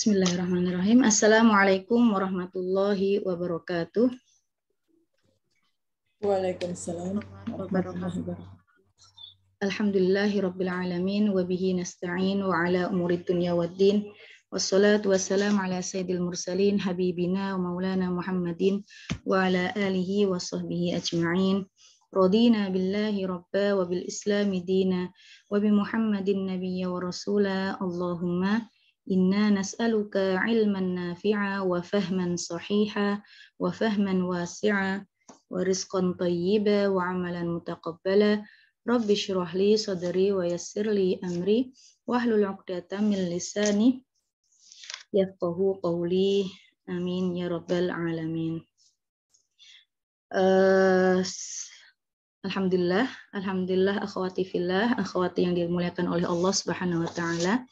Bismillahirrahmanirrahim. Assalamualaikum warahmatullahi wabarakatuh. Waalaikumsalam warahmatullahi wabarakatuh. Alhamdulillahi rabbil alamin wa bihi nasta'in wa ala umuri dunya waddin. Wassalatu wassalamu ala sayyidil mursalin habibina wa maulana Muhammadin wa ala alihi wa sahbihi ajma'in. Radina billahi rabba wa bil islami dina wa bi Muhammadin nabiyya wa rasula. Allahumma inna nas'aluka ilman nafi'a wa fahman sahiha wa fahman wasi'a wa rizqan tayyiba wa amalan mutaqabbala. Rabbi syrah li sadri wa yassir li amri wahlul 'uqdatam min lisani yafqahu qawli. Amin ya rabbal alamin. Alhamdulillah akhwati fillah, akhwati yang dimuliakan oleh Allah Subhanahu wa taala.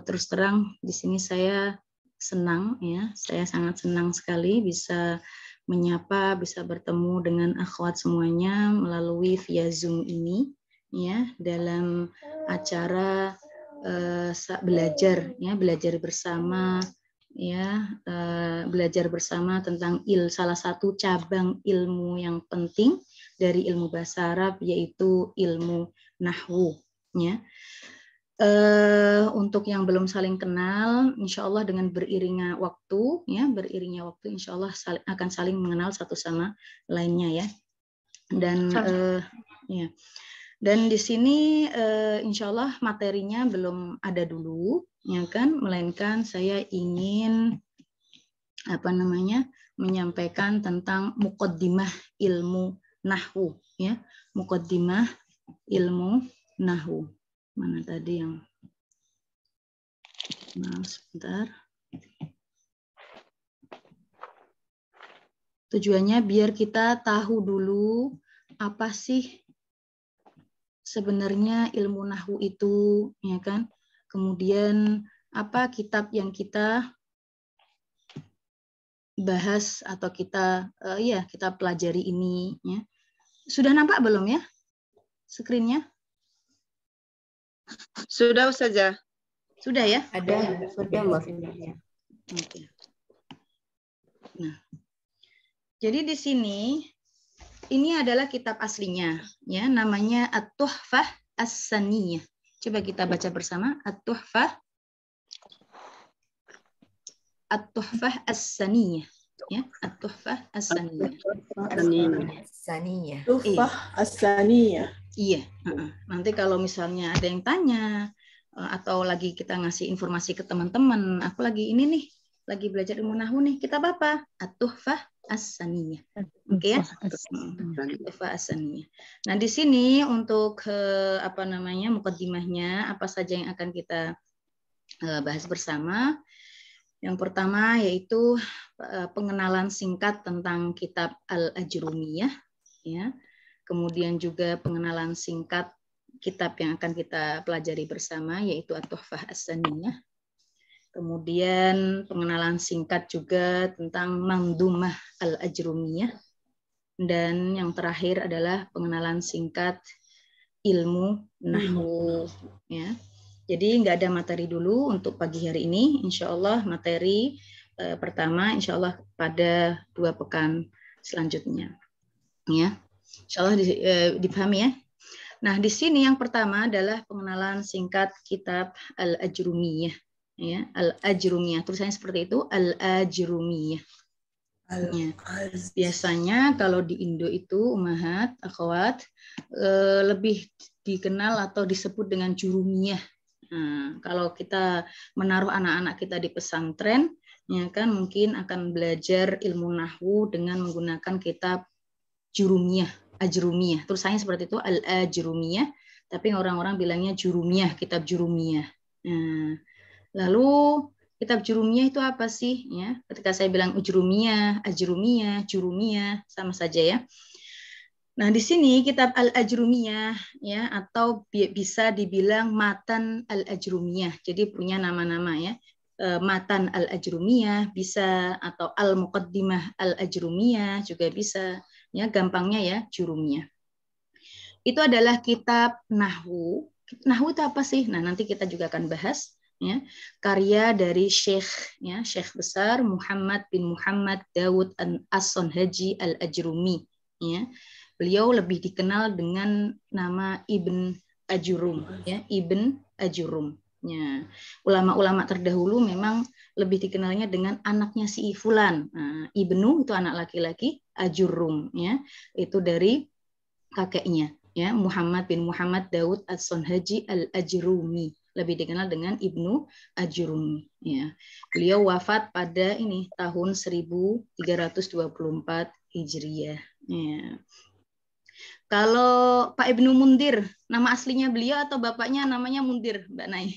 Terus terang di sini saya senang ya, saya sangat senang sekali bisa menyapa, bisa bertemu dengan akhwat semuanya melalui via Zoom ini ya, dalam acara belajar ya, belajar bersama ya, belajar bersama tentang salah satu cabang ilmu yang penting dari ilmu bahasa Arab, yaitu ilmu nahwu ya. Untuk yang belum saling kenal, insya Allah dengan beriringnya waktu, insya Allah akan saling mengenal satu sama lainnya ya. Dan di sini insya Allah materinya belum ada dulu, ya kan? Melainkan saya ingin menyampaikan tentang muqaddimah ilmu nahwu, ya, muqaddimah ilmu nahwu. Mana tadi yang sebentar. Tujuannya biar kita tahu dulu apa sih sebenarnya ilmu nahwu itu, ya kan? Kemudian apa kitab yang kita bahas atau kita kita pelajari ini, ya. Sudah nampak belum ya screen-nya? Sudah Ustazah. Sudah ya? Ada, sudah Mbak. Oke. Nah, jadi di sini ini adalah kitab aslinya, ya, namanya At-Tuhfah As-Saniyah. Coba kita baca bersama At-Tuhfah As-Saniyah, ya, At-Tuhfah As-Saniyah. Tuhfah As-Saniyah. Iya. Nanti kalau misalnya ada yang tanya atau lagi kita ngasih informasi ke teman-teman, aku lagi ini nih, lagi belajar ilmu nahwu nih, kitab apa? At-Tuhfah As-Saniyah. Oke ya? Tuhfah As-Saniyah. Nah, di sini untuk muqaddimahnya apa saja yang akan kita bahas bersama. Yang pertama yaitu pengenalan singkat tentang kitab Al-Ajrumiyah, ya. Kemudian juga pengenalan singkat kitab yang akan kita pelajari bersama, yaitu At-Tuhfah As-Saniyah. Kemudian pengenalan singkat juga tentang Mandumah Al-Ajrumiyah. Dan yang terakhir adalah pengenalan singkat ilmu nahwu. Ya. Jadi nggak ada materi dulu untuk pagi hari ini. Insya Allah materi pertama, insya Allah pada 2 pekan selanjutnya. Ya. Insya Allah dipahami ya. Nah, di sini yang pertama adalah pengenalan singkat kitab Al-Ajrumiyah. Ya, Al-Ajrumiyah. Tulisannya seperti itu, Al-Ajrumiyah. Ya. Biasanya kalau di Indo itu, ummahat, akhwat, lebih dikenal atau disebut dengan Jurumiyah. Nah, kalau kita menaruh anak-anak kita di pesantren, ya kan, mungkin akan belajar ilmu nahwu dengan menggunakan kitab Jurumiyah, Ajrumiyah. Tulisannya seperti itu, Al-Ajrumiyah, tapi orang-orang bilangnya Jurumiyah, kitab Jurumiyah. Nah, lalu kitab Jurumiyah itu apa sih? Ya, ketika saya bilang Ujrumiyah, Ajrumiyah, Jurumiyah, sama saja ya. Nah, di sini kitab Al-Ajrumiyah, ya, atau bisa dibilang Matan Al-Ajrumiyah. Jadi punya nama-nama ya. Matan Al-Ajrumiyah bisa, atau Al-Muqaddimah Al-Ajrumiyah juga bisa. Ya, gampangnya ya, Jurumiyah. Itu adalah kitab nahwu. Nahwu itu apa sih? Nah, nanti kita juga akan bahas. ya, karya dari Syekh besar Muhammad bin Muhammad Dawud As-Sonhaji Al-Ajrumi, ya. Beliau lebih dikenal dengan nama Ibn Ajurum, ya, Ibn Ajurum. Ya. Ulama-ulama terdahulu memang lebih dikenalnya dengan anaknya si Fulan. Nah, Ibnu itu anak laki-laki, Ajurum, ya, itu dari kakeknya, ya, Muhammad bin Muhammad Dawud As-Sonhaji Al-Ajrumi, lebih dikenal dengan Ibnu Ajurumi, ya. Beliau wafat pada ini tahun 1324 Hijriah, ya. Kalau Pak Ibnu Mundir, nama aslinya beliau atau bapaknya namanya Mundir, Mbak Nai?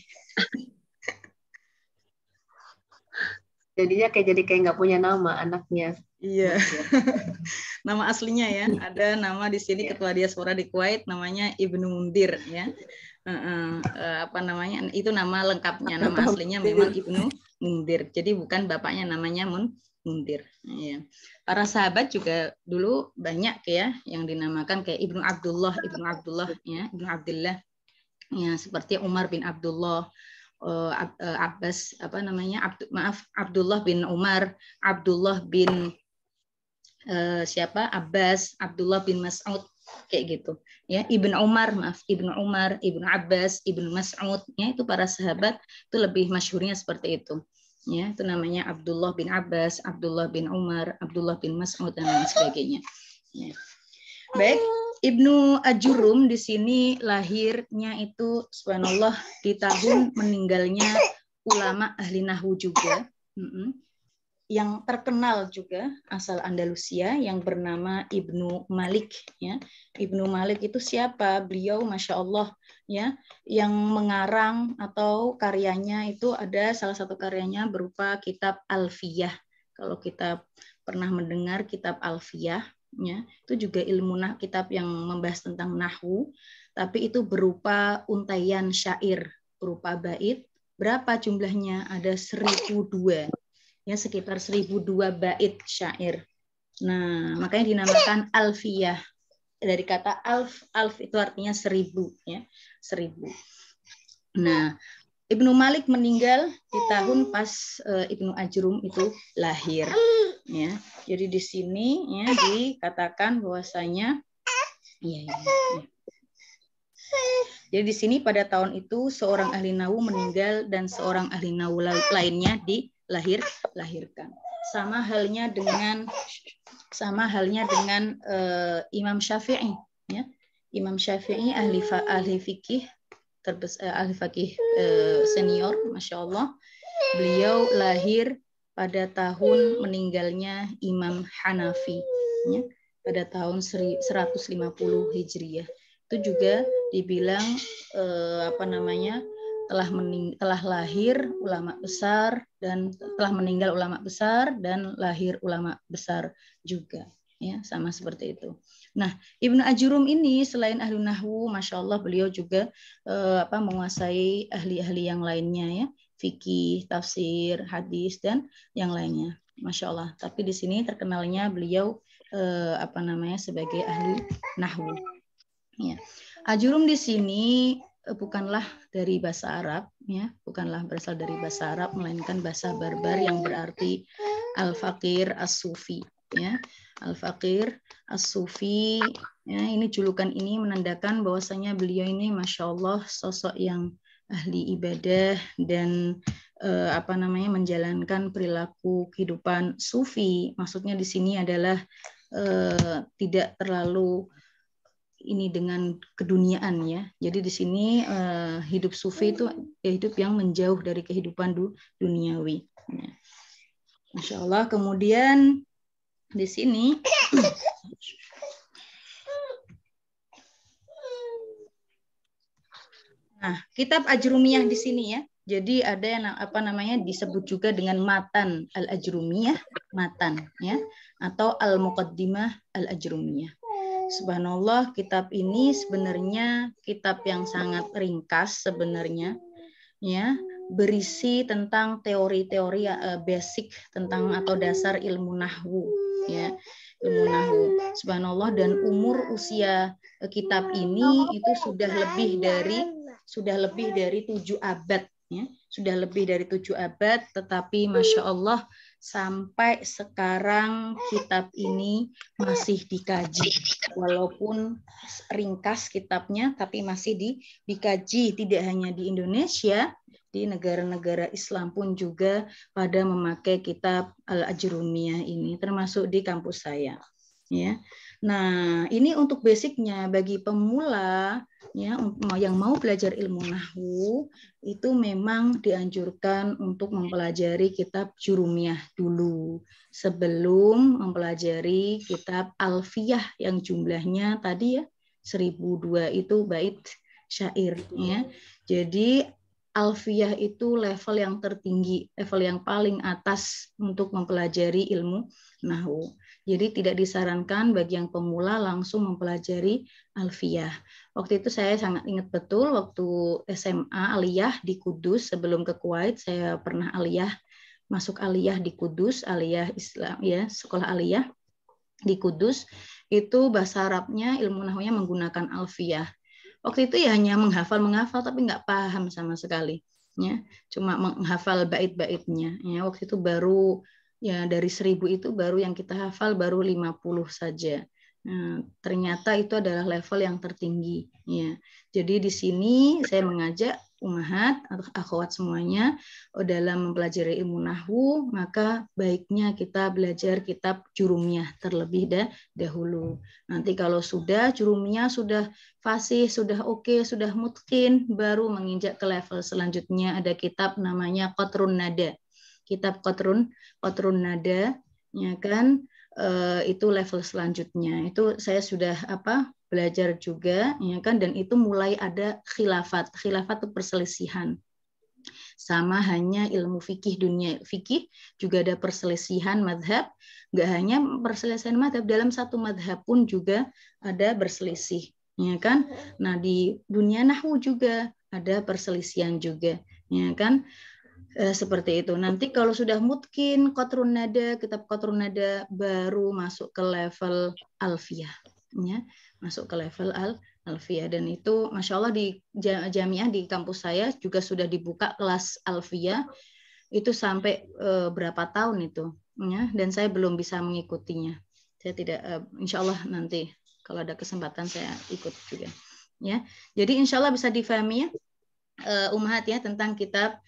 Jadinya jadi kayak nggak punya nama anaknya. Iya. Nama aslinya ya, ada nama di sini ketua diaspora di Kuwait namanya Ibnu Mundir, ya. Apa namanya? Itu nama lengkapnya, nama aslinya memang Ibnu Mundir. Jadi bukan bapaknya namanya Mundir. Ya. Para sahabat juga dulu banyak ya yang dinamakan kayak Ibnu Abdullah ya, Ibnu Abdullah. Ya, seperti Umar bin Abdullah, Abbas apa namanya? Abdullah bin Umar, Abdullah bin Abbas, Abdullah bin Mas'ud, kayak gitu. Ya, Ibnu Umar, Ibnu Abbas, Ibnu Mas'ud, ya, itu para sahabat itu lebih masyhurnya seperti itu. Ya, itu namanya Abdullah bin Abbas, Abdullah bin Umar, Abdullah bin Mas'ud dan lain sebagainya. Ya. Baik, Ibnu Ajurum di sini lahirnya itu subhanallah di tahun meninggalnya ulama ahli nahwu juga. Yang terkenal juga asal Andalusia yang bernama Ibnu Malik, ya. Ibnu Malik itu siapa? Beliau Masya Allah, ya, yang mengarang atau karyanya itu ada salah satu karyanya berupa kitab Alfiyah. Kalau kita pernah mendengar kitab Alfiyah, ya, itu juga kitab yang membahas tentang nahwu, tapi itu berupa untaian syair, berupa bait. Berapa jumlahnya? Ada 1002. Ya, sekitar 1002 bait syair. Nah, makanya dinamakan Alfiyah. Dari kata alf itu artinya 1000, ya, 1000. Nah, Ibnu Malik meninggal di tahun pas Ibnu Ajrum itu lahir, ya. Jadi di sini ya dikatakan bahwasanya Jadi di sini pada tahun itu seorang ahli nahwu meninggal dan seorang ahli nahwu lainnya dilahirkan. Sama halnya dengan Imam Syafi'i, ya. Imam Syafi'i ahli fikih senior, Masya Allah. Beliau lahir pada tahun meninggalnya Imam Hanafi, ya, pada tahun 150 Hijriah. Itu juga dibilang telah lahir ulama besar dan telah meninggal ulama besar dan lahir ulama besar juga, ya, sama seperti itu. Nah, Ibnu Ajurum ini selain ahli nahwu, Masya Allah, beliau juga menguasai ahli-ahli yang lainnya, ya, fikih, tafsir, hadis dan yang lainnya, Masya Allah. Tapi di sini terkenalnya beliau sebagai ahli nahwu. Ya. Ajurum di sini bukanlah dari bahasa Arab, ya, bukanlah berasal dari bahasa Arab, melainkan bahasa Barbar yang berarti al-faqir as-sufi, ya, al-faqir as-sufi. Ya, ini julukan ini menandakan bahwasanya beliau ini Masya Allah sosok yang ahli ibadah dan menjalankan perilaku kehidupan sufi. Maksudnya di sini adalah tidak terlalu ini dengan keduniaan, ya. Jadi di sini hidup sufi itu hidup yang menjauh dari kehidupan duniawi. Ya. Masya Allah. Kemudian di sini kitab Ajrumiyah di sini, ya. Jadi ada yang disebut juga dengan Matan Al-Ajrumiyah, Matan, ya, atau Al-Muqaddimah Al-Ajrumiyah. Subhanallah, kitab ini sebenarnya kitab yang sangat ringkas sebenarnya, ya, berisi tentang teori-teori basic tentang atau dasar ilmu nahwu, ya, ilmu nahwu. Subhanallah, dan umur usia kitab ini itu sudah lebih dari 7 abad, ya. Sudah lebih dari 7 abad, tetapi Masya Allah sampai sekarang kitab ini masih dikaji. Walaupun ringkas kitabnya, tapi masih dikaji. Tidak hanya di Indonesia, di negara-negara Islam pun juga pada memakai kitab Al-Ajrumiyah ini, termasuk di kampus saya. Ya. Nah, ini untuk basicnya bagi pemula ya yang mau belajar ilmu nahwu itu memang dianjurkan untuk mempelajari kitab Jurumiyah dulu sebelum mempelajari kitab Alfiyah yang jumlahnya tadi ya 1002 itu bait syair ya. Jadi Alfiyah itu level yang tertinggi, level yang paling atas untuk mempelajari ilmu nahwu. Jadi tidak disarankan bagi yang pemula langsung mempelajari Alfiyah. Waktu itu saya sangat ingat betul waktu SMA aliyah di Kudus sebelum ke Kuwait, saya pernah aliyah, masuk aliyah di Kudus, aliyah Islam ya, sekolah aliyah di Kudus. Itu bahasa Arabnya, ilmu nahwunya menggunakan Alfiyah. Waktu itu ya hanya menghafal tapi nggak paham sama sekali. Ya, cuma menghafal bait-baitnya. Ya, waktu itu baru ya dari 1000 itu baru yang kita hafal baru 50 saja. Nah, ternyata itu adalah level yang tertinggi. Ya, jadi di sini saya mengajak ummahat atau akhwat semuanya dalam mempelajari ilmu nahwu, maka baiknya kita belajar kitab Jurumiyah terlebih dahulu. Nanti kalau sudah Jurumiyah sudah fasih, sudah oke, sudah mutqin, baru menginjak ke level selanjutnya ada kitab namanya Qatrun Nada. Kitab Qatrun Nada, ya kan? Itu level selanjutnya. Itu saya sudah belajar juga, ya kan? Dan itu mulai ada khilafat. Khilafat itu perselisihan. Sama hanya ilmu fikih, dunia fikih juga ada perselisihan madhab. Nggak hanya perselisihan madhab, dalam satu madhab pun juga ada berselisih, ya kan? Nah di dunia nahwu juga ada perselisihan juga, ya kan? Seperti itu. Nanti kalau sudah mutkin Qatrun Nada, kitab Qatrun Nada baru masuk ke level Alfiyah, ya, masuk ke level Alfiyah. Dan itu Masya Allah di jamiah di kampus saya juga sudah dibuka kelas Alfiyah itu sampai berapa tahun itu, ya, dan saya belum bisa mengikutinya. Saya tidak, Insya Allah nanti kalau ada kesempatan saya ikut juga, ya. Jadi Insya Allah bisa difahami ya. Ummahat ya tentang kitab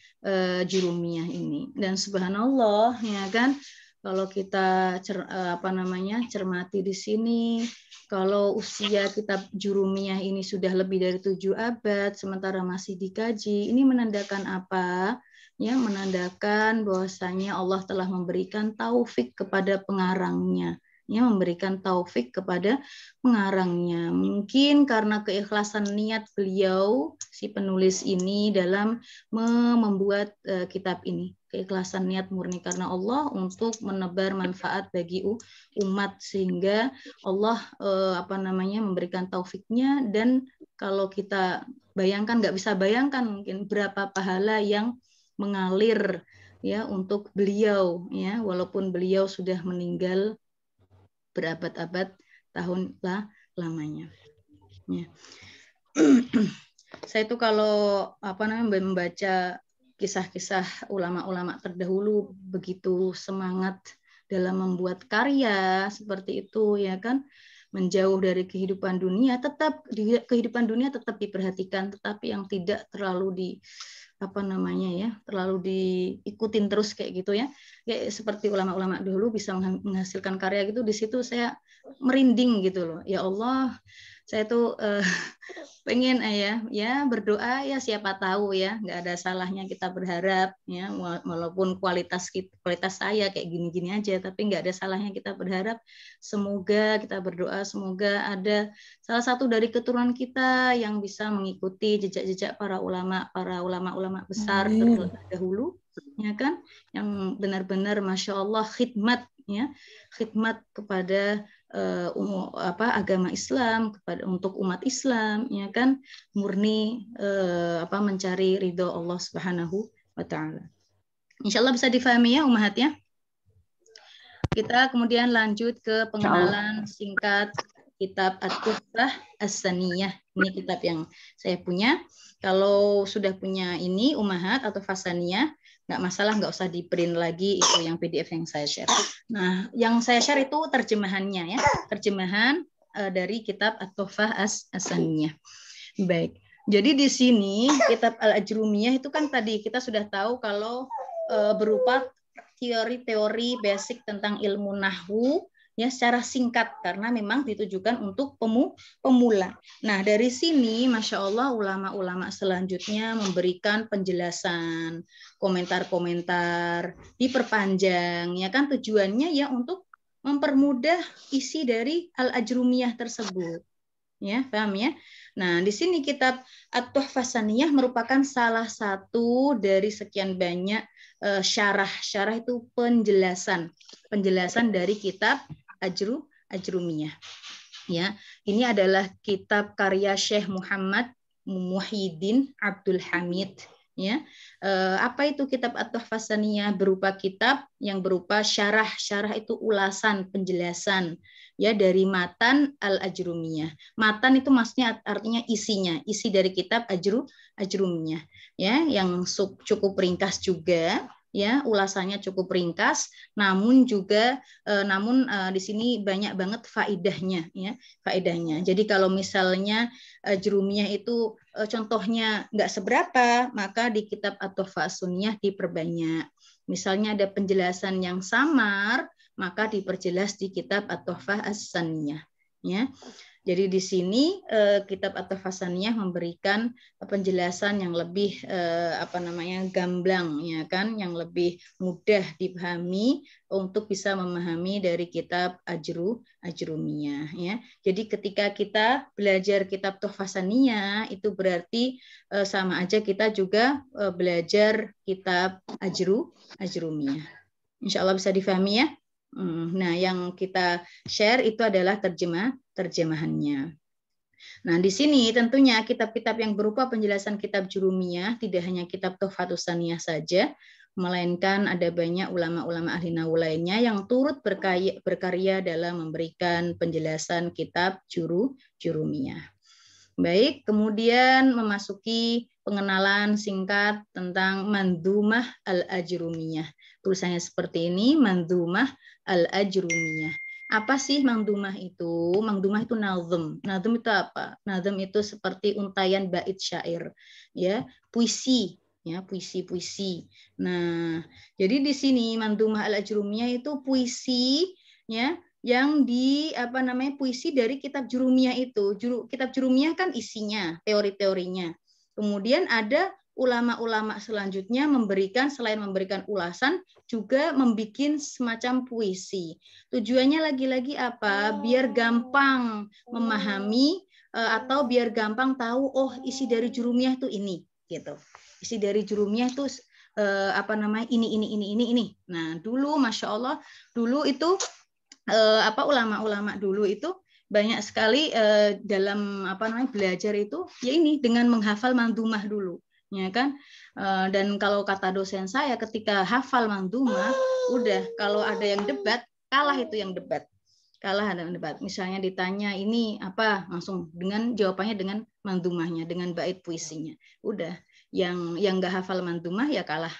Jurumiyah ini. Dan subhanallah ya kan kalau kita cermati di sini, kalau usia kitab Jurumiyah ini sudah lebih dari 7 abad sementara masih dikaji, ini menandakan apa? Ya, menandakan bahwasanya Allah telah memberikan taufik kepada pengarangnya. Ya, memberikan taufik kepada pengarangnya. Mungkin karena keikhlasan niat beliau, si penulis ini dalam membuat kitab ini. Keikhlasan niat murni karena Allah untuk menebar manfaat bagi umat sehingga Allah memberikan taufiknya. Dan kalau kita bayangkan, nggak bisa bayangkan mungkin berapa pahala yang mengalir ya untuk beliau ya, walaupun beliau sudah meninggal berabad-abad tahun lamanya. Ya. Saya itu kalau membaca kisah-kisah ulama-ulama terdahulu begitu semangat dalam membuat karya seperti itu ya kan, menjauh dari kehidupan dunia, kehidupan dunia tetap diperhatikan, tetapi yang tidak terlalu terlalu diikutin terus kayak gitu ya. Kayak seperti ulama-ulama dulu bisa menghasilkan karya gitu, di situ saya merinding gitu loh. Ya Allah, saya tuh pengen ya berdoa ya, siapa tahu ya, nggak ada salahnya kita berharap ya, walaupun kualitas saya kayak gini-gini aja, tapi nggak ada salahnya kita berharap. Semoga kita berdoa, semoga ada salah satu dari keturunan kita yang bisa mengikuti jejak-jejak para ulama besar terdahulu ya kan, yang benar-benar Masya Allah khidmat kepada agama Islam, untuk umat Islam ya kan, murni mencari ridho Allah Subhanahu wa taala. Insyaallah bisa difahami ya ummahat ya. Kita kemudian lanjut ke pengenalan singkat kitab At-Tuhfah As-Saniyah. Ini kitab yang saya punya. Kalau sudah punya ini Ummahat atau Fasaniyah, nggak masalah, nggak usah di-print lagi, itu yang PDF yang saya share. Nah, yang saya share itu terjemahannya ya, terjemahan dari kitab At-Tuhfah As-Saniyah. Baik. Jadi di sini kitab Al-Ajrumiyah itu kan tadi kita sudah tahu kalau berupa teori-teori basic tentang ilmu nahwu ya secara singkat karena memang ditujukan untuk pemula. Nah, dari sini Masya Allah ulama-ulama selanjutnya memberikan penjelasan, komentar-komentar, diperpanjang ya kan, tujuannya ya untuk mempermudah isi dari Al-Ajrumiyah tersebut. Ya, paham ya? Nah, di sini kitab At-Tuhfah Saniyah merupakan salah satu dari sekian banyak syarah. Syarah itu penjelasan dari kitab Ajrumiyah. Ya, ini adalah kitab karya Syekh Muhammad Muhyiddin Abdul Hamid. Ya, apa itu kitab At-Tuhfah Saniyah? Berupa kitab yang berupa syarah. Syarah itu ulasan, penjelasan ya dari matan Al-Ajrumiyah. Matan itu maksudnya artinya isinya, isi dari kitab Ajrumiyah ya, yang cukup ringkas juga ya, ulasannya cukup ringkas, namun juga di sini banyak banget faedahnya ya, faedahnya. Jadi kalau misalnya Ajrumiyah itu contohnya nggak seberapa, maka di kitab At-Tuhfah As-Saniyah diperbanyak. Misalnya ada penjelasan yang samar, maka diperjelas di kitab At-Tuhfah As-Saniyah ya. Jadi di sini kitab At-Tuhfah As-Saniyah memberikan penjelasan yang lebih gamblang ya kan, yang lebih mudah dipahami untuk bisa memahami dari kitab Ajrumiyah ya. Jadi ketika kita belajar kitab Tuhfah As-Saniyah itu berarti sama aja kita juga belajar kitab Ajrumiyah. Insya Allah bisa difahami ya. Nah, yang kita share itu adalah terjemahannya. Nah, di sini tentunya kitab-kitab yang berupa penjelasan kitab Jurumiyah tidak hanya kitab Tuhfatus Saniyah saja, melainkan ada banyak ulama-ulama ahli nahwu lainnya yang turut berkarya dalam memberikan penjelasan kitab Jurumiyah. Baik, kemudian memasuki pengenalan singkat tentang Mandhumah Al-Ajrumiyah. Tulisannya seperti ini, Mandhumah Al-Ajrumiyah. Apa sih Mandhumah itu? Mandhumah itu nazm. Nazm itu apa? Nazm itu seperti untayan bait syair, ya, puisi, ya, puisi-puisi. Nah, jadi di sini Mandhumah Al-Ajrumiyah itu puisi, ya, yang puisi dari kitab Jurumiyah itu. Kitab Jurumiyah kan isinya, teori-teorinya. Kemudian ada ulama-ulama selanjutnya selain memberikan ulasan, juga membuat semacam puisi. Tujuannya lagi-lagi apa? Biar gampang memahami atau biar gampang tahu, oh isi dari Jurumiyah itu ini, gitu. Isi dari Jurumiyah itu ini. Nah, dulu Masya Allah, dulu itu ulama-ulama dulu itu banyak sekali dalam belajar itu ya ini dengan menghafal mandhumah dulu ya kan, dan kalau kata dosen saya ketika hafal mandhumah udah kalau ada yang debat kalah ada yang debat, misalnya ditanya ini apa langsung dengan jawabannya dengan mandhumahnya, dengan bait puisinya, udah yang nggak hafal mandhumah ya kalah,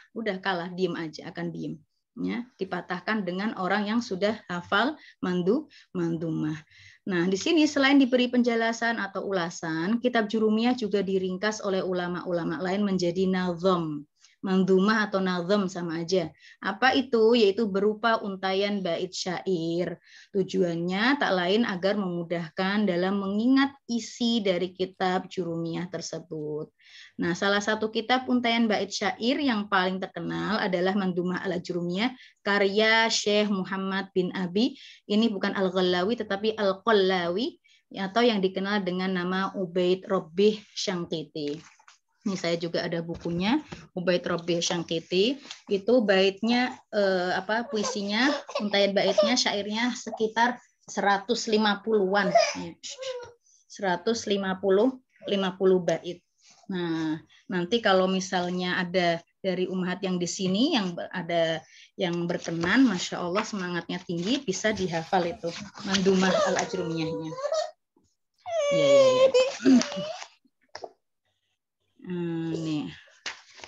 diem aja, akan diem ya, dipatahkan dengan orang yang sudah hafal mandhumah. Nah, di sini selain diberi penjelasan atau ulasan, kitab Jurumiyah juga diringkas oleh ulama-ulama lain menjadi nazm. Mandhumah atau nazm sama aja. Apa itu? Yaitu berupa untayan bait syair. Tujuannya tak lain agar memudahkan dalam mengingat isi dari kitab Jurumiyah tersebut. Nah, salah satu kitab untayan bait syair yang paling terkenal adalah Mandhumah Al-Ajrumiyah karya Syekh Muhammad bin Abi. Ini bukan Al-Ghallawi tetapi Al-Qallawi atau yang dikenal dengan nama Ubaid Rabbih Syangqiti. Ini saya juga ada bukunya, Ubaid Rabbih Syangqiti. Itu baitnya puisinya, untayan baitnya, syairnya sekitar 150-an. 150 bait. Nah, nanti kalau misalnya ada dari Ummahat yang di sini yang ada yang berkenan, Masya Allah semangatnya tinggi, bisa dihafal itu Mandhumah Al-Ajrumiyahnya. Nih.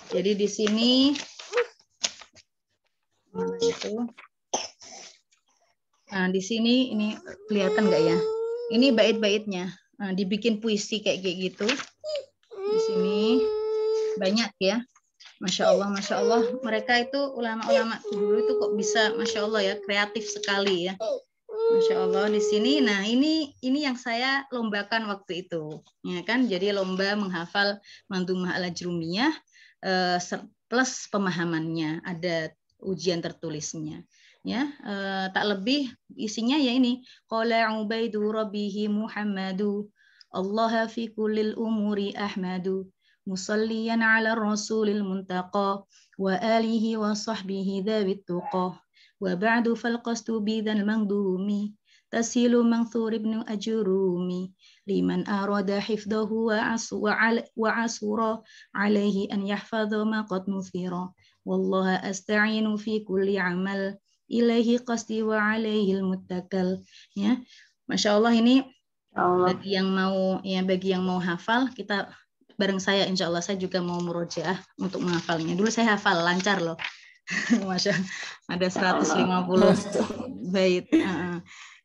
Jadi di sini mana itu? Nah, di sini ini kelihatan nggak ya? Ini bait-baitnya. Nah, dibikin puisi kayak gitu. Di sini banyak ya. Masya Allah. Mereka itu ulama-ulama dulu itu kok bisa, Masya Allah ya, kreatif sekali ya. Masya Allah di sini. Nah, ini yang saya lombakan waktu itu, ya kan? Jadi lomba menghafal Mandhumah al-Ajrumiyah plus pemahamannya, ada ujian tertulisnya. Ya, tak lebih isinya ya ini. Qala Ubaidu Rabbihi Muhammadu Allah fi kullil umuri Ahmadu musalliyan ala rasulil muntaqa wa alihi wa sahbihi dhawit tuqa wa ba'du fal qasdu bidzal mangdumi tasilu manthur ibnu ajurumi liman arada hifdahu wa asura alaihi an yahfadha ma qad nuthira wallaha asta'inu fi kulli amal ilaihi qasdi wa alaihil muttakal. Ya, Masya Allah ini bagi yang mau hafal, kita bareng saya, insya Allah saya juga mau murojaah untuk menghafalnya. Dulu saya hafal lancar loh. Masya, ada 150 bait.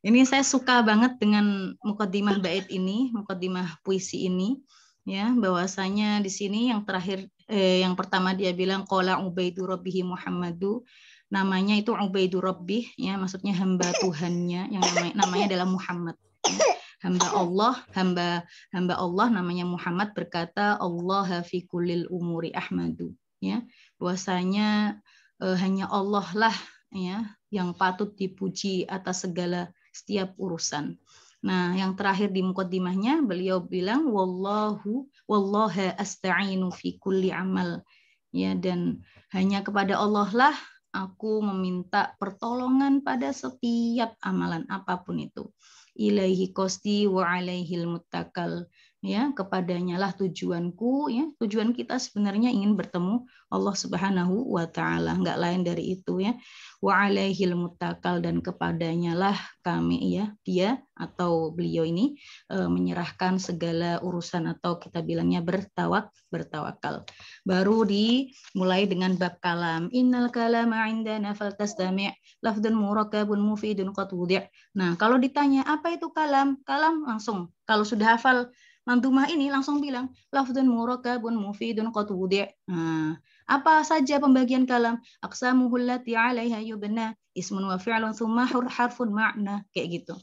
Ini saya suka banget dengan muqaddimah bait ini, muqaddimah puisi ini. Ya, bahwasanya di sini yang terakhir yang pertama dia bilang qala Ubaidu Rabbihi Muhammadu, namanya itu Ubaidu Rabbih, ya, maksudnya hamba Tuhannya, yang namanya adalah Muhammad. Ya. Hamba Allah namanya Muhammad berkata Allah fi kullil umuri Ahmadu, ya, bahwasanya hanya Allah lah ya yang patut dipuji atas segala setiap urusan. Nah, yang terakhir di muqaddimahnya beliau bilang wallaha asta'inu fi kulli amal, ya, dan hanya kepada Allah lah aku meminta pertolongan pada setiap amalan apapun itu. Ilaihi qasdi wa alaihil muttakal, ya, kepadanya lah tujuanku, ya, tujuan kita sebenarnya ingin bertemu Allah Subhanahu wa taala, enggak lain dari itu, ya. Wa alaihil muttakal, dan kepadanya lah kami, ya, dia atau beliau ini menyerahkan segala urusan, atau kita bilangnya bertawakal. Baru dimulai dengan bab kalam. Innal kalama indana faltastami' lafdun murakkabun mufidun qad wudi'. Nah, kalau ditanya apa itu kalam? Kalam langsung kalau sudah hafal Mandhumah ini langsung bilang lafdun murakkabun mufidun qad wudi'. Nah, apa saja pembagian kalam? Aqsamuhul lati 'alaiha yubna ismun wa fi'lun tsumma harfun ma'na, kayak gitu.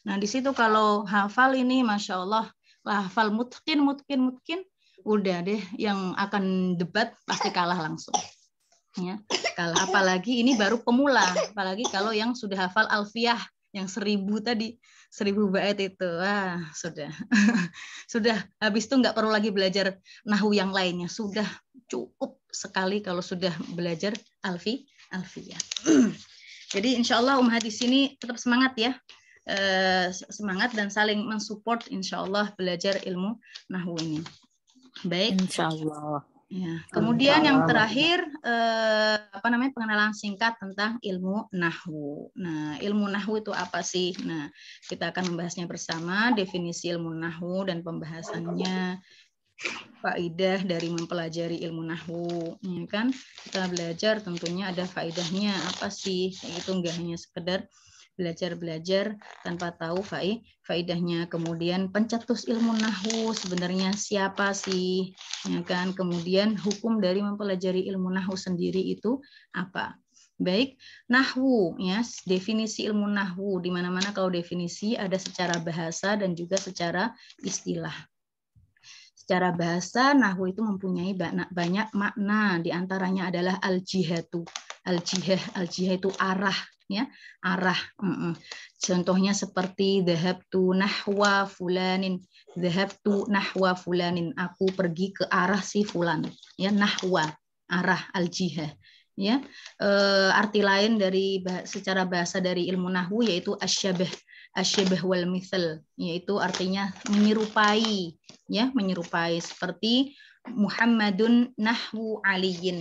Nah, di situ kalau hafal ini Masya Allah, hafal mutqin, udah deh yang akan debat pasti kalah langsung. Ya, kalah, apalagi ini baru pemula, apalagi kalau yang sudah hafal alfiyah yang 1000 tadi, 1000 bait itu, sudah sudah habis itu nggak perlu lagi belajar nahwu yang lainnya, sudah cukup sekali kalau sudah belajar alfiyah. Jadi insya Allah di sini tetap semangat ya, semangat dan saling mensupport insya Allah belajar ilmu nahwu ini. Baik. Insya Allah. Ya, kemudian yang terakhir pengenalan singkat tentang ilmu nahwu. Nah, ilmu nahwu itu apa sih? Nah, kita akan membahasnya bersama, definisi ilmu nahwu dan pembahasannya, faidah dari mempelajari ilmu nahwu, ya kan? Kita belajar tentunya ada faidahnya apa sih? Itu enggak hanya sekedar belajar tanpa tahu faidahnya. Kemudian pencetus ilmu nahwu sebenarnya siapa sih, ya kan? Kemudian hukum dari mempelajari ilmu nahwu sendiri itu apa? Baik, nahwu, ya, definisi ilmu nahwu, di mana-mana kalau definisi ada secara bahasa dan juga secara istilah. Secara bahasa nahwu itu mempunyai banyak makna, di antaranya adalah al-jihatu. Al-jihah itu arah, ya, arah. Contohnya seperti dhahabtu nahwa fulanin, aku pergi ke arah si fulan, ya, nahwa, arah, al-jihah, ya. Arti lain dari secara bahasa dari ilmu nahwu yaitu asyabah wal mithal, yaitu artinya menyerupai, ya, menyerupai, seperti Muhammadun nahwu aliyin,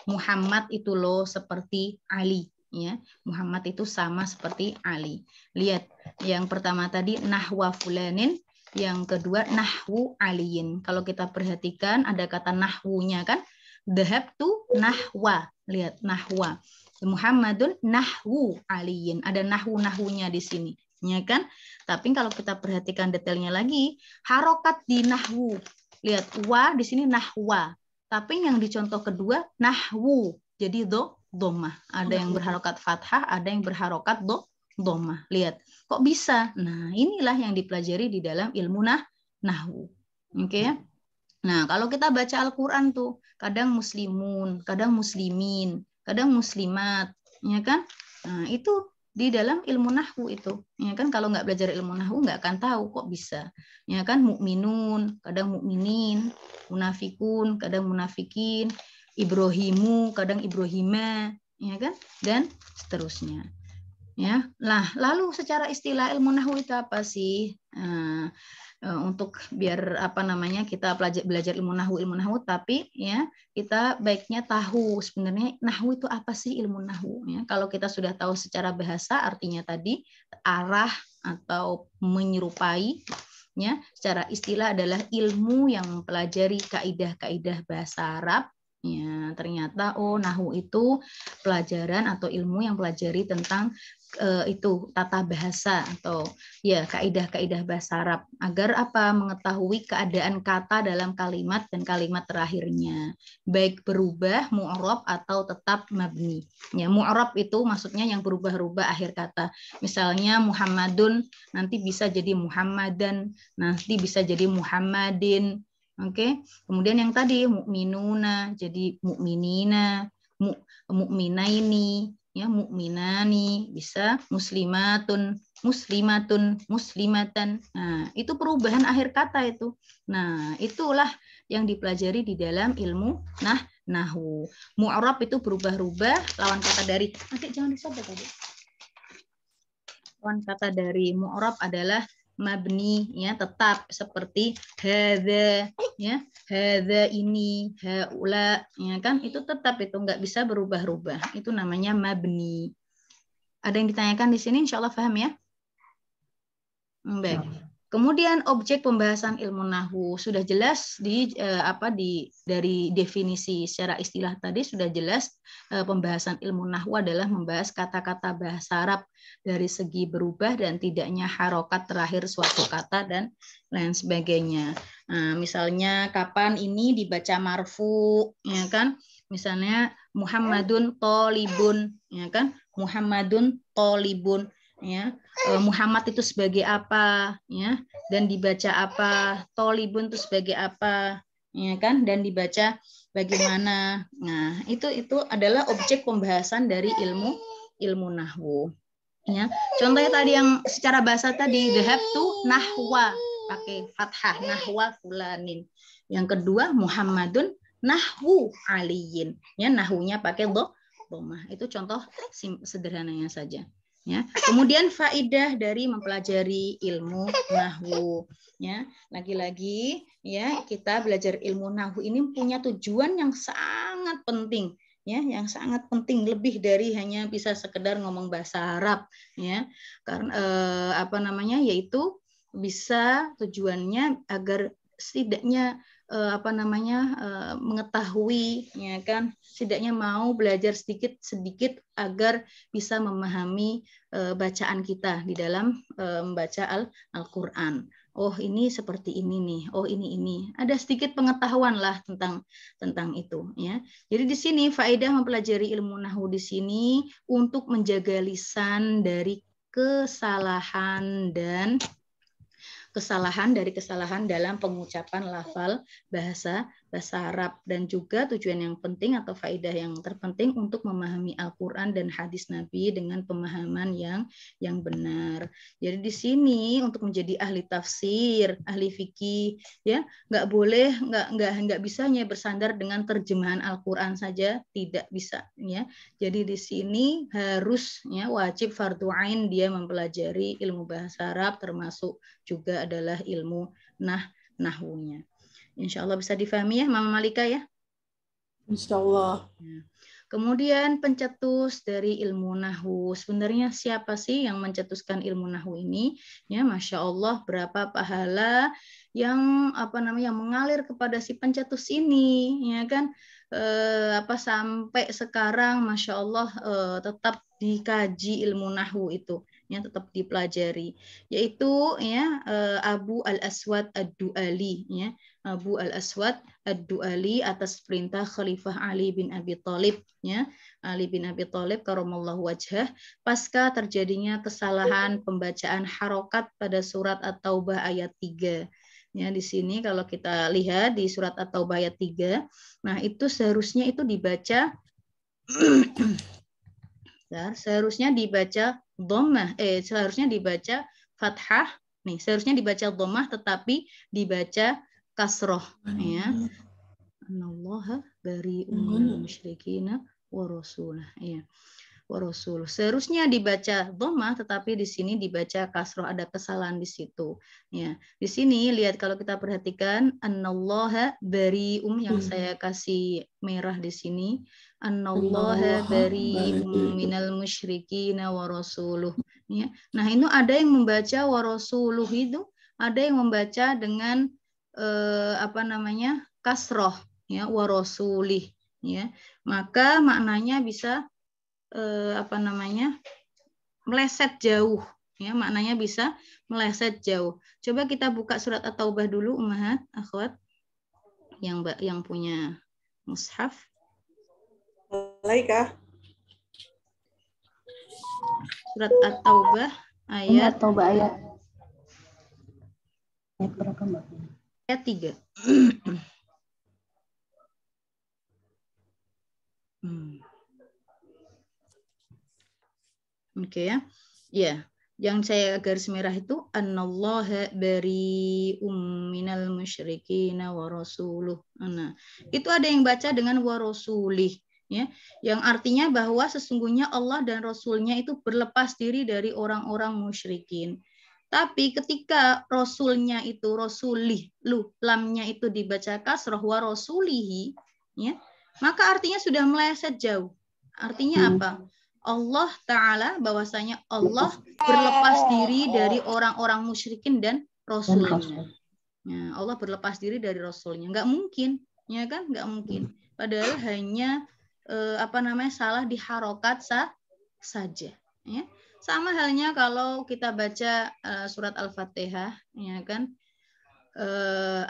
Muhammad itu loh seperti Ali, ya, Muhammad itu sama seperti Ali. Lihat yang pertama tadi nahwa fulanin, Yang kedua nahwu aliyin. Kalau kita perhatikan ada kata nahwunya kan? Dhahabtu nahwa. Lihat nahwa. Muhammadun nahwu aliyin. Ada nahwu-nahwunya di sini. Ya kan? Tapi kalau kita perhatikan detailnya lagi, harokat di nahwu. Lihat wa di sini nahwa. Tapi yang di contoh kedua nahwu. Jadi dhammah. Ada yang berharokat fathah, ada yang berharokat dhammah. Lihat, kok bisa? Nah, inilah yang dipelajari di dalam ilmu nahwu. Oke ya? Nah, kalau kita baca Al-Qur'an tuh, kadang muslimun, kadang muslimin, kadang muslimat, ya kan? Nah, itu di dalam ilmu nahwu itu. Ya kan kalau nggak belajar ilmu nahwu nggak akan tahu kok bisa. Ya kan mukminun, kadang mukminin, munafikun, kadang munafikin, Ibrahimu, kadang Ibrahima, ya kan? Dan seterusnya. Ya. Nah, lalu secara istilah ilmu nahwu itu apa sih? Untuk biar apa namanya kita belajar ilmu nahwu, tapi ya kita baiknya tahu sebenarnya nahwu itu apa sih ilmu nahwu. Ya. Kalau kita sudah tahu secara bahasa artinya tadi arah atau menyerupai. Ya, secara istilah adalah ilmu yang mempelajari kaidah-kaidah bahasa Arab. Ya, ternyata nahwu itu pelajaran atau ilmu yang pelajari tentang itu tata bahasa atau ya kaidah-kaidah bahasa Arab agar apa mengetahui keadaan kata dalam kalimat dan kalimat terakhirnya baik berubah mu'rab atau tetap mabni. Ya, mu'rab itu maksudnya yang berubah-ubah akhir kata. Misalnya Muhammadun nanti bisa jadi Muhammadan, nanti bisa jadi Muhammadin. Oke. Kemudian yang tadi mukminuna jadi mukminina, mukminaini, ya mukminani, bisa muslimatun, muslimatan. Nah, itu perubahan akhir kata itu. Nah, itulah yang dipelajari di dalam ilmu nahwu. Mu'rab itu berubah-ubah, lawan kata dari Adik jangan disobek tadi. Lawan kata dari mu'rab adalah mabni, ya tetap seperti hadza, ya hadza ini, haula, ya kan itu tetap itu nggak bisa berubah-ubah. Itu namanya mabni. Ada yang ditanyakan di sini? Insya Allah paham ya. Baik. Kemudian objek pembahasan ilmu nahwu sudah jelas dari definisi secara istilah tadi sudah jelas pembahasan ilmu nahwu adalah membahas kata-kata bahasa Arab dari segi berubah dan tidaknya harokat terakhir suatu kata dan lain sebagainya. Nah, misalnya kapan ini dibaca marfu, ya kan? Misalnya Muhammadun tolibun, ya kan? Muhammadun tolibun. Ya, Muhammad itu sebagai apa, ya, dan dibaca apa, tolibun itu sebagai apa, ya kan, dan dibaca bagaimana. Nah, itu adalah objek pembahasan dari ilmu nahwu. Ya, contohnya tadi yang secara bahasa tadi, dhahabtu nahwa pakai fathah, nahwa fulanin. Yang kedua Muhammadun nahwu aliyin, ya nahwunya pakai dhammah. Itu contoh sederhananya saja. Ya, kemudian faidah dari mempelajari ilmu nahwu. Ya, lagi-lagi ya kita belajar ilmu nahwu ini punya tujuan yang sangat penting. Ya, yang sangat penting lebih dari hanya bisa sekedar ngomong bahasa Arab. Ya, karena yaitu bisa tujuannya agar setidaknya mengetahui, ya kan, setidaknya mau belajar sedikit agar bisa memahami bacaan kita di dalam membaca Al-Qur'an. Oh, ini seperti ini nih. Oh, ini. Ada sedikit pengetahuan lah tentang itu, ya. Jadi di sini faedah mempelajari ilmu nahwu di sini untuk menjaga lisan dari kesalahan dalam pengucapan lafal bahasa Arab, dan juga tujuan yang penting atau faedah yang terpenting untuk memahami Al-Qur'an dan hadis Nabi dengan pemahaman yang benar. Jadi di sini untuk menjadi ahli tafsir, ahli fikih, ya nggak bisa hanya bersandar dengan terjemahan Al-Qur'an saja, tidak bisa, ya. Jadi di sini harus, ya, wajib fardhu ain dia mempelajari ilmu bahasa Arab, termasuk juga adalah ilmu nahwunya. Insya Allah bisa difahami ya, Mama Malika ya. Insyaallah. Kemudian pencetus dari ilmu nahwu. Sebenarnya siapa sih yang mencetuskan ilmu nahwu ini? Ya, Masya Allah, berapa pahala yang yang mengalir kepada si pencetus ini, ya kan? Sampai sekarang, Masya Allah, tetap dikaji ilmu nahwu itu, ya, tetap dipelajari. Yaitu ya Abu Al-Aswad Ad-Du'ali, ya. Abu Al-Aswad Ad-Du'ali atas perintah Khalifah Ali bin Abi Thalib, ya. Ali bin Abi Thalib karamallahu wajhah, pasca terjadinya kesalahan pembacaan harokat pada surat At-Taubah ayat 3. Ya, di sini kalau kita lihat di surat At-Taubah ayat 3, nah itu seharusnya itu dibaca seharusnya dibaca dhammah, seharusnya dibaca fathah, nih seharusnya dibaca dhammah tetapi dibaca kasroh, ya. Anallaha bari'un minal musyrikina wa rasulah, ya. Wa rasul. Seharusnya dibaca dhammah tetapi di sini dibaca kasroh, ada kesalahan di situ, ya. Di sini lihat kalau kita perhatikan anallaha bari'um yang saya kasih merah di sini, anallaha bari'um minal musyrikina wa rasuluh, ya. Nah, ini ada yang membaca wa rasuluh itu, ada yang membaca dengan kasroh, ya, wa rasulih, ya. Maka maknanya bisa meleset jauh, ya, maknanya bisa meleset jauh. Coba kita buka surat At-Taubah dulu, ummahat, akhwat yang punya mushaf. Baik, Surat At-Taubah ayat berapa, Mbak? Ayat 3. Oke, ya. Ya, yang saya garis merah itu annallaha bari'um minal musyrikina wa rasuluh. Nah, itu ada yang baca dengan wa rasulih, ya. Yang artinya bahwa sesungguhnya Allah dan Rasulnya itu berlepas diri dari orang-orang musyrikin. Tapi ketika Rasulnya itu rasulih, lamnya itu dibaca kasroh wa rasulihi, ya, maka artinya sudah meleset jauh. Artinya apa? Allah Ta'ala, bahwasanya Allah berlepas diri dari orang-orang musyrikin dan Rasulnya. Ya, Allah berlepas diri dari Rasulnya. Nggak mungkin, ya kan? Nggak mungkin. Padahal hanya salah di harokat saja. Ya. Sama halnya kalau kita baca surat Al-Fatihah, ya kan?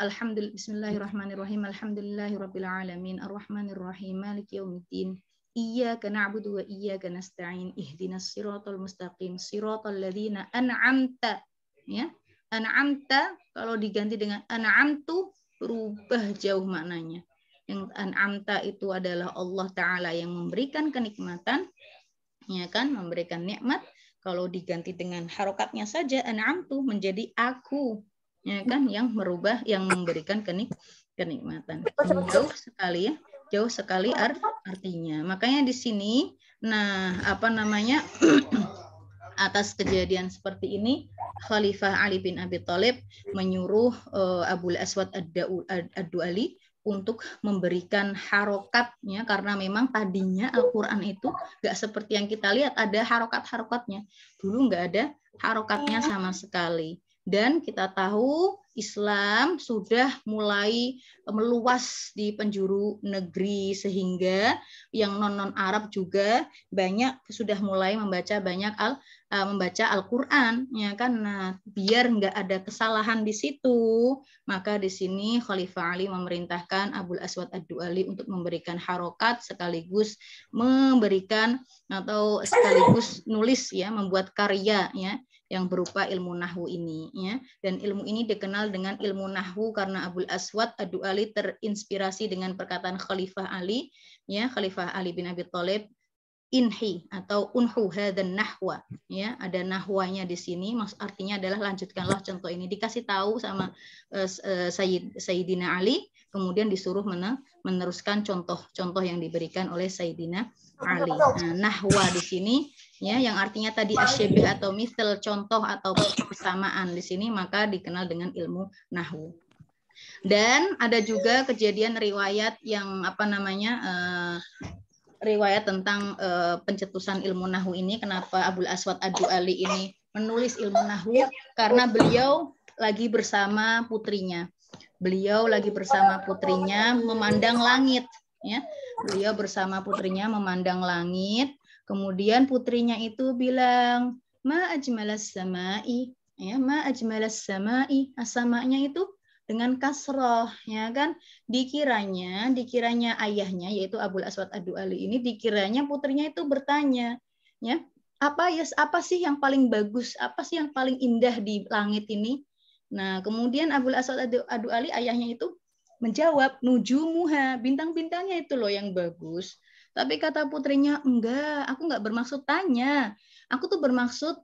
Alhamdulillah, bismillahirrahmanirrahim, alhamdulillahirabbil alamin, arrahmanirrahim, maliki yaumiddin. Iyyaka na'budu wa iyyaka nasta'in, ihdinas siratal mustaqim, siratal ladzina an'amta, ya. An'amta kalau diganti dengan an'amtu berubah jauh maknanya. Yang an'amta itu adalah Allah Ta'ala yang memberikan kenikmatan, ya kan, memberikan nikmat. Kalau diganti dengan harokatnya saja an'amtu menjadi aku, ya kan, yang merubah, yang memberikan kenikmatan. Jauh sekali, ya, jauh sekali artinya. Makanya di sini, nah atas kejadian seperti ini, Khalifah Ali bin Abi Thalib menyuruh Abu Al-Aswad Ad-Du'ali untuk memberikan harokatnya, karena memang tadinya Al-Quran itu nggak seperti yang kita lihat ada harokat-harokatnya. Dulu nggak ada harokatnya sama sekali. Dan kita tahu Islam sudah mulai meluas di penjuru negeri, sehingga yang non Arab juga banyak sudah mulai membaca Al-Quran, ya kan. Nah, biar nggak ada kesalahan di situ, maka di sini Khalifah Ali memerintahkan Abul Aswad Ad-Du'ali untuk memberikan harokat sekaligus memberikan atau sekaligus nulis, ya, membuat karya, ya, yang berupa ilmu nahwu ini, ya. Dan ilmu ini dikenal dengan ilmu nahwu karena Abul Aswad Ad-Du'ali terinspirasi dengan perkataan Khalifah Ali, ya, Khalifah Ali bin Abi Thalib, inhi atau unhu hadan nahwa, ya, ada nahwanya di sini, artinya adalah lanjutkanlah contoh ini, dikasih tahu sama Sayyidina Ali, kemudian disuruh meneruskan contoh-contoh yang diberikan oleh Sayyidina Ali. Nah, nahwa di sini, ya, yang artinya tadi asyibih atau misal, contoh atau persamaan di sini, maka dikenal dengan ilmu nahwu. Dan ada juga kejadian riwayat yang riwayat tentang pencetusan ilmu nahwu ini. Kenapa Abul Aswad Ad-Du'ali ini menulis ilmu nahwu? Karena beliau lagi bersama putrinya. Beliau lagi bersama putrinya memandang langit, ya. Beliau bersama putrinya memandang langit. Kemudian putrinya itu bilang, "Ma ajmalas samai." Ya, "Ma ajmalas samai." As-sama'nya itu dengan kasroh, ya kan? Dikiranya ayahnya yaitu Abul Aswad Ad-Du'ali ini dikiranya putrinya itu bertanya, ya, apa sih yang paling bagus, apa sih yang paling indah di langit ini? Nah, kemudian Abul Aswad Ad-Du'ali ayahnya itu menjawab, "Nujumuha, bintang-bintangnya itu loh yang bagus." Tapi kata putrinya, "Enggak, aku enggak bermaksud tanya. Aku tuh bermaksud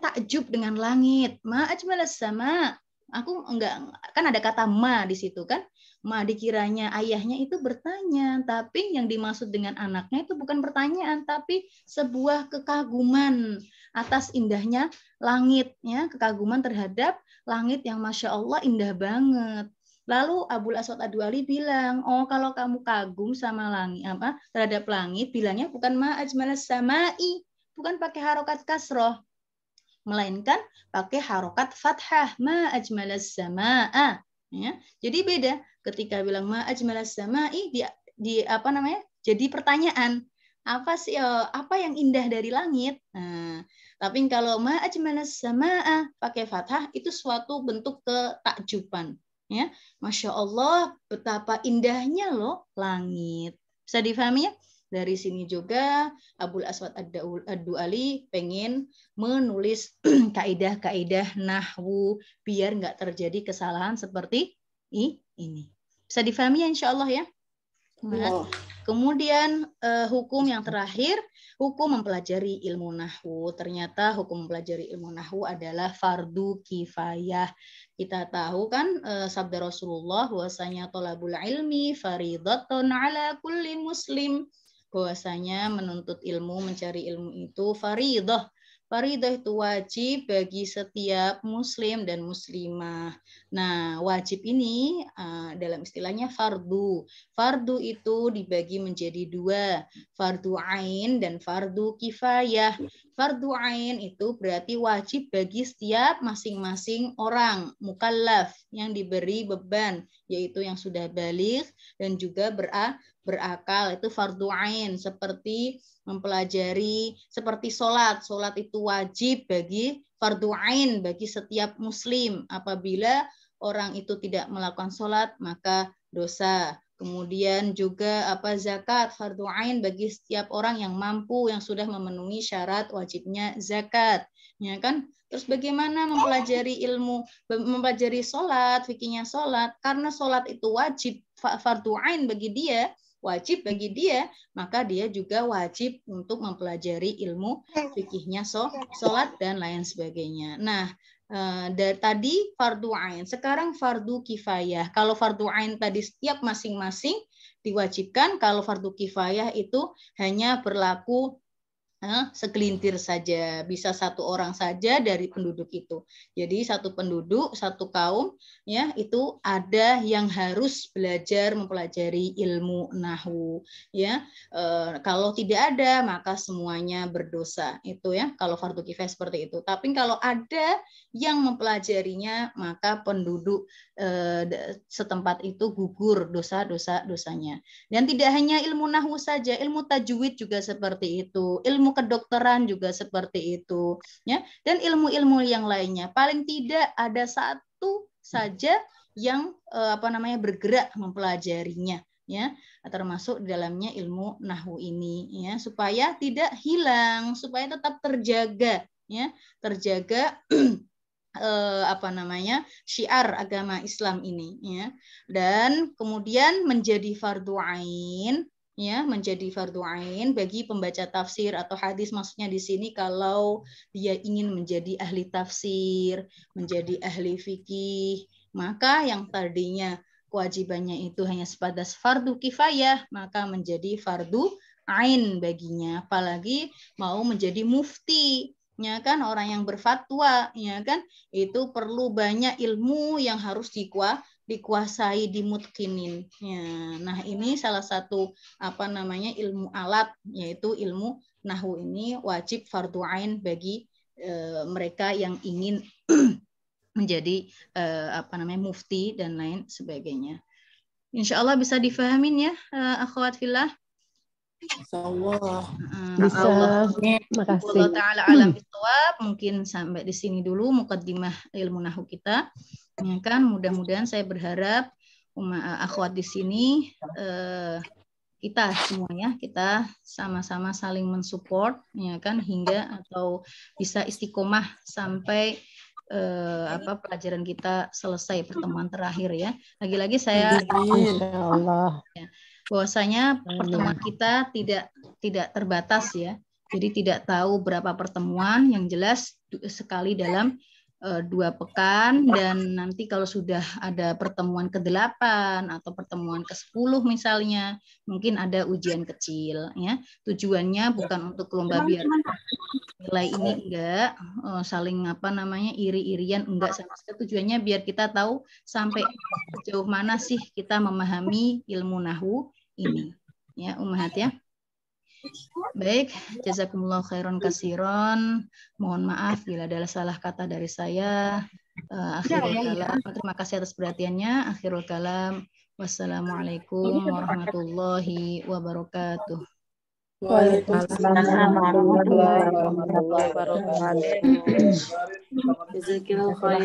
takjub dengan langit. Ma ajmalas sama." Aku enggak, kan ada kata ma di situ kan. Ma dikiranya ayahnya itu bertanya, tapi yang dimaksud dengan anaknya itu bukan pertanyaan, tapi sebuah kekaguman atas indahnya langit, ya, kekaguman terhadap langit yang Masya Allah indah banget. Lalu Abul Aswad Ad-Du'ali bilang, "Oh, kalau kamu kagum sama langit terhadap langit, bilangnya bukan ma ajmalas samai, bukan pakai harokat kasroh, melainkan pakai harokat fathah, ma ajmalas samaa." Ya, jadi beda. Ketika bilang ma ajmalas samai, jadi pertanyaan. Apa yang indah dari langit? Nah, tapi kalau ma ajmalas samaa pakai fathah itu suatu bentuk ketakjuban. Ya, Masya Allah, betapa indahnya loh langit. Bisa difahami ya? Dari sini juga Abul Aswad Ad-Du'ali pengen menulis kaidah-kaidah nahwu biar nggak terjadi kesalahan seperti ini. Bisa difahami ya insya Allah ya. Nah, kemudian hukum yang terakhir, hukum mempelajari ilmu nahwu. Ternyata hukum mempelajari ilmu nahwu adalah fardu kifayah. Kita tahu kan sabda Rasulullah bahwasanya thalabul ilmi faridatun ala kulli muslim. Bahwasanya menuntut ilmu, mencari ilmu itu faridah. Faridah itu wajib bagi setiap muslim dan muslimah. Nah, wajib ini dalam istilahnya fardu. Fardu itu dibagi menjadi dua, fardu ain dan fardu kifayah. Fardu ain itu berarti wajib bagi setiap masing-masing orang mukallaf yang diberi beban, yaitu yang sudah baligh dan juga berakal, itu fardu ain. Seperti mempelajari, seperti sholat. Sholat itu wajib bagi fardu ain bagi setiap muslim. Apabila orang itu tidak melakukan sholat, maka dosa. Kemudian juga zakat, fardu ain bagi setiap orang yang mampu, yang sudah memenuhi syarat wajibnya zakat. Ya kan? Terus bagaimana mempelajari ilmu, mempelajari sholat, fikihnya sholat, karena sholat itu wajib, fardu ain bagi dia, wajib bagi dia, maka dia juga wajib untuk mempelajari ilmu fikihnya sholat dan lain sebagainya. Nah, dari tadi fardu ain, sekarang fardu kifayah. Kalau fardu ain tadi setiap masing-masing diwajibkan, kalau fardu kifayah itu hanya berlaku segelintir saja, bisa satu orang saja dari penduduk itu. Jadi satu penduduk, satu kaum, ya itu ada yang harus belajar mempelajari ilmu nahwu. Ya, kalau tidak ada maka semuanya berdosa. Itu ya, kalau fardu kifayah seperti itu. Tapi kalau ada yang mempelajarinya maka penduduk setempat itu gugur dosanya. Dan tidak hanya ilmu nahwu saja, ilmu tajwid juga seperti itu, ilmu kedokteran juga seperti itu, ya. Dan ilmu-ilmu yang lainnya, paling tidak ada satu saja yang bergerak mempelajarinya, ya, termasuk di dalamnya ilmu nahwu ini, ya, supaya tidak hilang, supaya tetap terjaga, ya, terjaga syiar agama Islam ini, ya. Dan kemudian menjadi fardu ain, ya, menjadi fardu ain bagi pembaca tafsir atau hadis. Maksudnya di sini kalau dia ingin menjadi ahli tafsir, menjadi ahli fikih, maka yang tadinya kewajibannya itu hanya sebatas fardu kifayah, maka menjadi fardu ain baginya. Apalagi mau menjadi mufti. ya kan, orang yang berfatwa, ya kan, itu perlu banyak ilmu yang harus dikuasai, dimutkinin. Ya, nah ini salah satu ilmu alat, yaitu ilmu nahwu ini wajib fardhu ain bagi mereka yang ingin menjadi mufti dan lain sebagainya. Insya Allah bisa difahamin ya, akhwat fillah. Insyaallah. Bisa. Makasih. Allah Ta'ala alam bisawab. Mungkin sampai di sini dulu mukaddimah ilmu nahwu kita. Ya kan, mudah-mudahan saya berharap akhwat di sini kita semuanya kita sama-sama saling mensupport, ya kan, hingga atau bisa istiqomah sampai pelajaran kita selesai pertemuan terakhir ya. Lagi-lagi saya Insyaallah. bahwasanya pertemuan kita tidak terbatas ya. Jadi tidak tahu berapa pertemuan, yang jelas sekali dalam 2 pekan, dan nanti kalau sudah ada pertemuan ke-8 atau pertemuan ke-10 misalnya, mungkin ada ujian kecil ya. Tujuannya bukan untuk lomba biar nilai ini enggak saling iri-irian, enggak sama sekali. Tujuannya biar kita tahu sampai sejauh mana sih kita memahami ilmu nahwu ini ya, ummahat ya. Baik, jazakumullah khairan katsiran. Mohon maaf bila ada salah kata dari saya. Akhirul kalam, terima kasih atas perhatiannya. Akhirul kalam, wassalamualaikum warahmatullahi wabarakatuh. Waalaikumsalam warahmatullahi wabarakatuh. Jazakillahu khairan.